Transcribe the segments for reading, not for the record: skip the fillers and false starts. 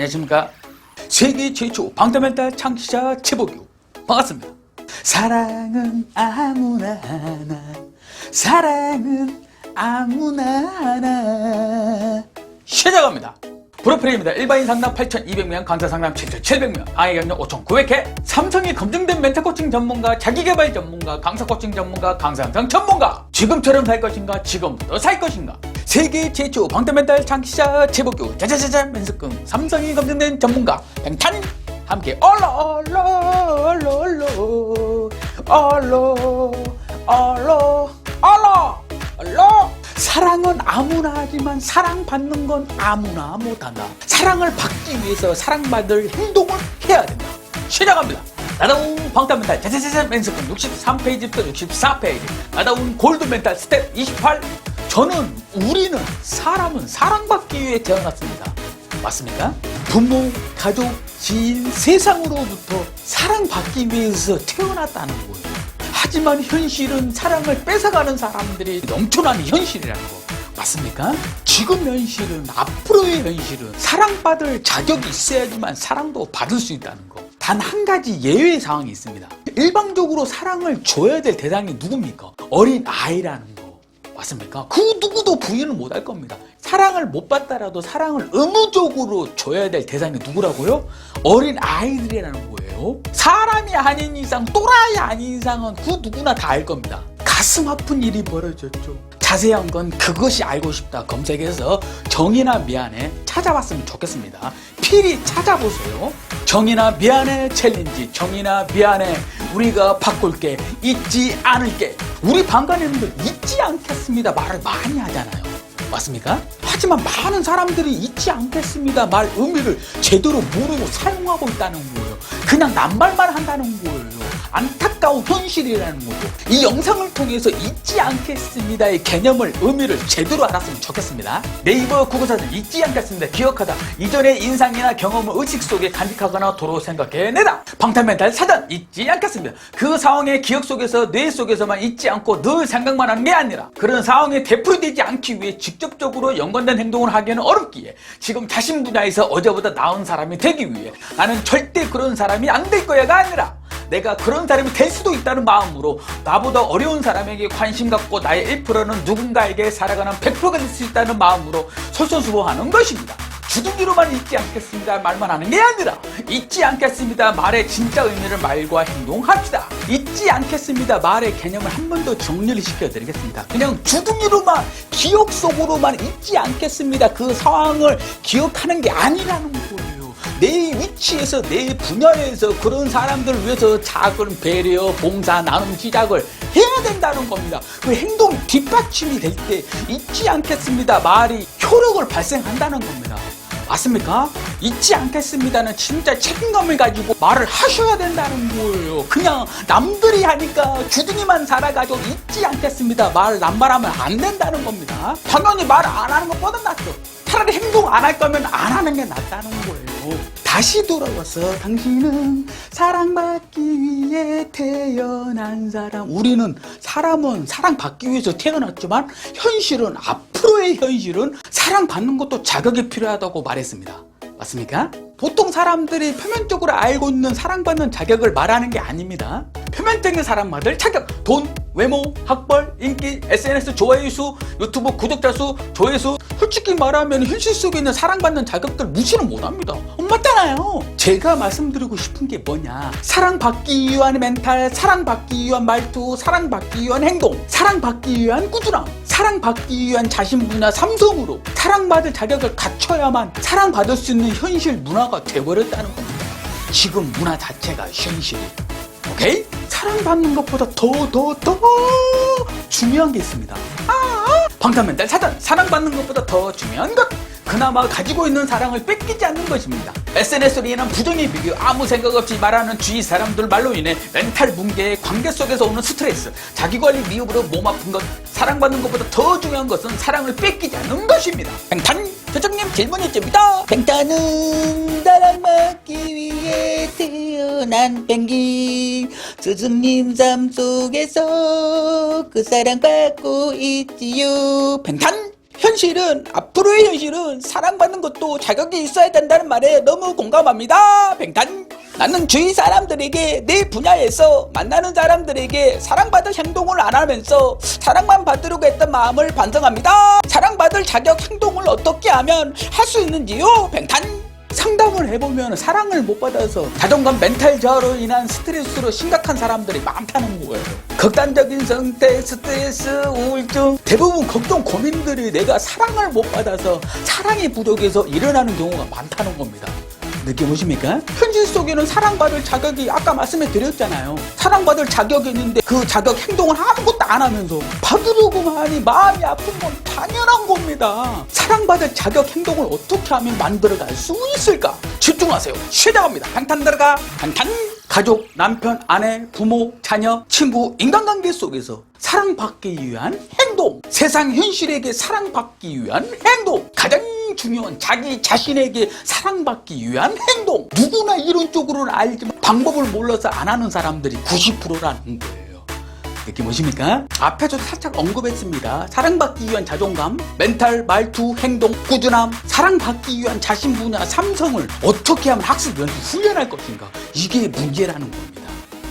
안녕하십니까. 세계 최초 방탄멘탈 창시자 최복규 반갑습니다. 사랑은 아무나 하나, 사랑은 아무나 하나. 시작합니다. 프로필입니다. 일반인 상담 8,200명, 강사 상담 7,700명, 강의 경력 5,900회, 삼성이 검증된 멘탈 코칭 전문가, 자기개발 전문가, 강사 코칭 전문가, 강사 양성 전문가. 지금처럼 살 것인가, 지금부터 살 것인가. 세계 최초 방탄 멘탈 창시자 최복규 짜자자잔 면습금, 삼성이 검증된 전문가 뱅탄 함께 얼로 사랑은 아무나 하지만 사랑받는 건 아무나 못한다. 사랑을 받기 위해서 사랑받을 행동을 해야 된다. 시작합니다. 나다운 방탄멘탈 자자자잔 면습금 63페이지부터 64페이지, 나다운 골드멘탈 스텝 28. 우리는 사람은 사랑받기 위해 태어났습니다. 맞습니까? 부모, 가족, 지인, 세상으로부터 사랑받기 위해서 태어났다는 거예요. 하지만 현실은 사랑을 뺏어가는 사람들이 넘쳐나는 현실이라는 거. 맞습니까? 지금 현실은, 앞으로의 현실은 사랑받을 자격이 있어야지만 사랑도 받을 수 있다는 거. 단 한 가지 예외 사항이 있습니다. 일방적으로 사랑을 줘야 될 대상이 누굽니까? 어린 아이라는 거. 맞습니까? 그 누구도 부인을 못할 겁니다. 사랑을 못 받더라도 사랑을 의무적으로 줘야 될 대상이 누구라고요? 어린 아이들이라는 거예요. 사람이 아닌 이상, 또라이 아닌 이상은 그 누구나 다 알 겁니다. 가슴 아픈 일이 벌어졌죠. 자세한 건 그것이 알고 싶다 검색해서 정의나 미안해 찾아봤으면 좋겠습니다. 필히 찾아보세요. 정의나 미안해 챌린지, 정의나 미안해 우리가 바꿀게, 잊지 않을게. 우리 방관님들 잊지 않겠습니다 말을 많이 하잖아요. 맞습니까? 하지만 많은 사람들이 잊지 않겠습니다 말 의미를 제대로 모르고 사용하고 있다는 거예요. 그냥 낱말만 한다는 거예요. 안타까운 현실이라는 거죠. 이 영상을 통해서 잊지 않겠습니다의 개념을, 의미를 제대로 알았으면 좋겠습니다. 네이버 국어사전 잊지 않겠습니다. 기억하다. 이전의 인상이나 경험을 의식 속에 간직하거나 도로 생각해내다. 방탄멘탈 사전 잊지 않겠습니다. 그 상황의 기억 속에서, 뇌 속에서만 잊지 않고 늘 생각만 하는 게 아니라 그런 상황에 되풀이되지 않기 위해 직접적으로 연관된 행동을 하기는 어렵기에 지금 자신 분야에서 어제보다 나은 사람이 되기 위해 나는 절대 그런 사람이 안 될 거야가 아니라 내가 그런 사람이 될 수도 있다는 마음으로 나보다 어려운 사람에게 관심 갖고 나의 1%는 누군가에게 살아가는 100%가 될 수 있다는 마음으로 솔선수범하는 것입니다. 주둥이로만 잊지 않겠습니다 말만 하는 게 아니라 잊지 않겠습니다 말의 진짜 의미를 말과 행동합시다. 잊지 않겠습니다 말의 개념을 한 번 더 정리를 시켜드리겠습니다. 그냥 주둥이로만, 기억 속으로만 잊지 않겠습니다 그 상황을 기억하는 게 아니라는 거예요. 내 위치에서, 내 분야에서 그런 사람들을 위해서 작은 배려, 봉사, 나눔 시작을 해야 된다는 겁니다. 그 행동이 뒷받침이 될 때 잊지 않겠습니다 말이 효력을 발생한다는 겁니다. 맞습니까? 잊지 않겠습니다는 진짜 책임감을 가지고 말을 하셔야 된다는 거예요. 그냥 남들이 하니까 주둥이만 살아가지고 잊지 않겠습니다 말 낱말하면 안 된다는 겁니다. 당연히 말 안 하는 것보다 낫죠. 차라리 행동 안 할 거면 안 하는 게 낫다는 거예요. 다시 돌아와서 당신은 사랑받기 위해 태어난 사람. 우리는 사람은 사랑받기 위해서 태어났지만 현실은, 앞으로의 현실은 사랑받는 것도 자격이 필요하다고 말했습니다. 맞습니까? 보통 사람들이 표면적으로 알고 있는 사랑받는 자격을 말하는 게 아닙니다. 표면적인 사랑받을 자격, 돈, 외모, 학벌, 인기, SNS 좋아요 수, 유튜브 구독자 수, 조회수. 솔직히 말하면 현실 속에 있는 사랑받는 자격들 무시는 못합니다. 맞잖아요. 제가 말씀드리고 싶은 게 뭐냐, 사랑받기 위한 멘탈, 사랑받기 위한 말투, 사랑받기 위한 행동, 사랑받기 위한 꾸준함, 사랑받기 위한 자신 분야 삼성으로 사랑받을 자격을 갖춰야만 사랑받을 수 있는 현실 문화가 돼버렸다는 겁니다. 지금 문화 자체가 현실. 오케이? 사랑받는 것보다 더 중요한 게 있습니다. 방탄멘탈 사전, 사랑받는 것보다 더 중요한 것, 그나마 가지고 있는 사랑을 뺏기지 않는 것입니다. SNS로 인한 부정의 비교, 아무 생각 없이 말하는 주위 사람들 말로 인해 멘탈 붕괴, 관계 속에서 오는 스트레스, 자기관리 미흡으로 몸 아픈 것. 사랑받는 것보다 더 중요한 것은 사랑을 뺏기지 않는 것입니다. 뱅탄 표정님 질문 있습니다. 뱅탄은 사랑받기 위해 태어난 펭귄, 스승님 삶 속에서 그 사랑받고 있지요. 뱅탄 현실은, 앞으로의 현실은 사랑받는 것도 자격이 있어야 된다는 말에 너무 공감합니다. 뱅탄. 나는 주위 사람들에게 내 분야에서 만나는 사람들에게 사랑받을 행동을 안 하면서 사랑만 받으려고 했던 마음을 반성합니다. 사랑받을 자격 행동을 어떻게 하면 할 수 있는지요? 뱅탄. 상담을 해보면 사랑을 못 받아서 자존감 멘탈 저하로 인한 스트레스로 심각한 사람들이 많다는 거예요. 극단적인 상태, 스트레스, 우울증, 대부분 걱정, 고민들이 내가 사랑을 못 받아서 사랑이 부족해서 일어나는 경우가 많다는 겁니다. 느낌 오십니까? 현실 속에는 사랑받을 자격이 아까 말씀해 드렸잖아요. 사랑받을 자격이 있는데 그 자격 행동을 아무것도 안 하면서 받으려고만이 마음이 아픈 건 당연한 겁니다. 사랑받을 자격 행동을 어떻게 하면 만들어갈 수 있을까? 집중하세요. 시작합니다. 방탄 들어가. 방탄. 가족, 남편, 아내, 부모, 자녀, 친구, 인간관계 속에서 사랑받기 위한 행동. 세상 현실에게 사랑받기 위한 행동. 가장 중요한 자기 자신에게 사랑받기 위한 행동. 누구나 이론적으로는 알지만 방법을 몰라서 안 하는 사람들이 90%라는 거예요. 느낌 오십니까? 앞에도 살짝 언급했습니다. 사랑받기 위한 자존감, 멘탈, 말투, 행동, 꾸준함, 사랑받기 위한 자신 분야, 삼성을 어떻게 하면 학습, 연수, 훈련할 것인가? 이게 문제라는 겁니다.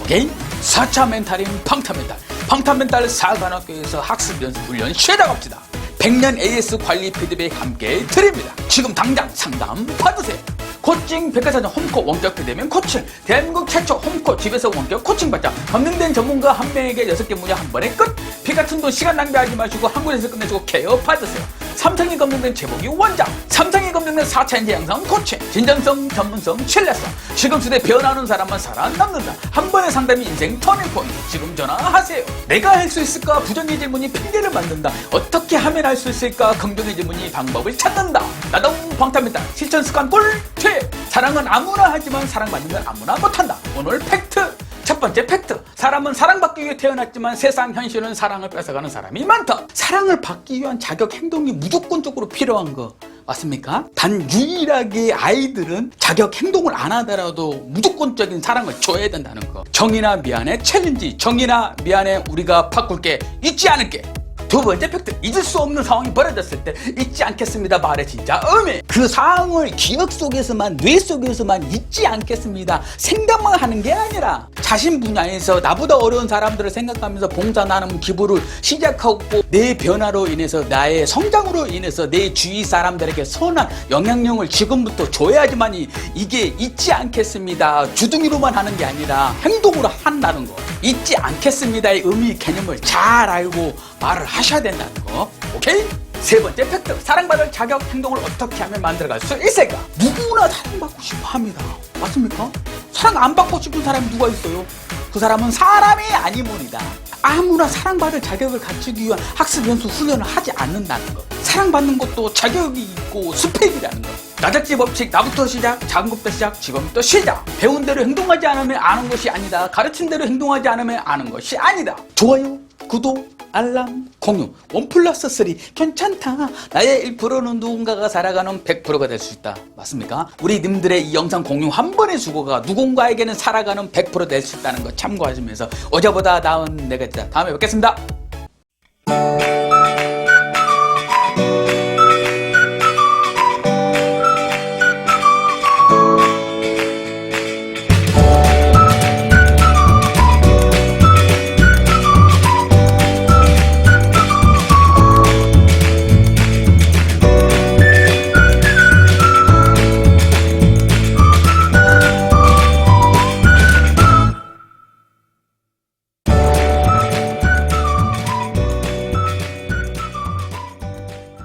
오케이? 4차 멘탈인 방탄 멘탈. 방탄 멘탈 4관학교에서 학습, 연수, 훈련 시작합시다. 100년 AS 관리 피드백 함께 드립니다. 지금 당장 상담 받으세요. 코칭 백화사전 홈코 원격 비대면 코칭. 대한민국 최초 홈코 집에서 원격 코칭 받자. 검증된 전문가 한 명에게 6개 분야 한 번에 끝. 피 같은 돈 시간 낭비하지 마시고 한 곳에서 끝내주고 케어 받으세요. 삼성이 검증된 제복이 원장. 삼성이 검증된 4차 인재 양성 코칭. 진정성, 전문성, 신뢰성. 지금 시대 변하는 사람만 살아남는다. 한 번의 상담이 인생 터닝포인트. 지금 전화하세요. 내가 할 수 있을까? 부정의 질문이 핑계를 만든다. 어떻게 하면 할 수 있을까? 긍정의 질문이 방법을 찾는다. 나도 방탄멘탈 실천 습관 꿀팁. 사랑은 아무나 하지만 사랑받는 건 아무나 못한다. 오늘 팩트. 첫 번째 팩트. 사람은 사랑받기 위해 태어났지만 세상 현실은 사랑을 뺏어가는 사람이 많다. 사랑을 받기 위한 자격 행동이 무조건적으로 필요한 거 맞습니까? 단 유일하게 아이들은 자격 행동을 안 하더라도 무조건적인 사랑을 줘야 된다는 거. 정이나 미안해 챌린지. 정이나 미안해 우리가 바꿀게. 잊지 않을게. 두 번째 팩트. 잊을 수 없는 상황이 벌어졌을 때 잊지 않겠습니다 말의 진짜 의미. 그 상황을 기억 속에서만, 뇌 속에서만 잊지 않겠습니다 생각만 하는 게 아니라 자신 분야에서 나보다 어려운 사람들을 생각하면서 봉사 나눔 기부를 시작하고 내 변화로 인해서 나의 성장으로 인해서 내 주위 사람들에게 선한 영향력을 지금부터 줘야지만이 이게 잊지 않겠습니다 주둥이로만 하는 게 아니라 행동으로 한다는 거. 잊지 않겠습니다의 의미 개념을 잘 알고 말을 하셔야 된다는 거. 오케이? 세 번째 팩트. 사랑받을 자격 행동을 어떻게 하면 만들어갈 수 있을까? 누구나 사랑받고 싶어 합니다. 맞습니까? 사랑 안 받고 싶은 사람이 누가 있어요? 그 사람은 사람이 아니문이다. 아무나 사랑받을 자격을 갖추기 위한 학습, 연수, 훈련을 하지 않는다는 것. 사랑받는 것도 자격이 있고 스펙이라는 것. 나작지 법칙. 나부터 시작, 작은 것부터 시작, 지금부터 시작. 배운 대로 행동하지 않으면 아는 것이 아니다. 가르친 대로 행동하지 않으면 아는 것이 아니다. 좋아요, 구독, 알람, 공유. 1+3 괜찮다. 나의 1%는 누군가가 살아가는 100%가 될 수 있다. 맞습니까? 우리 님들의 이 영상 공유 한 번의 수고가 누군가에게는 살아가는 100% 될 수 있다는 거 참고하시면서 어제보다 나은 내가 있다. 다음에 뵙겠습니다.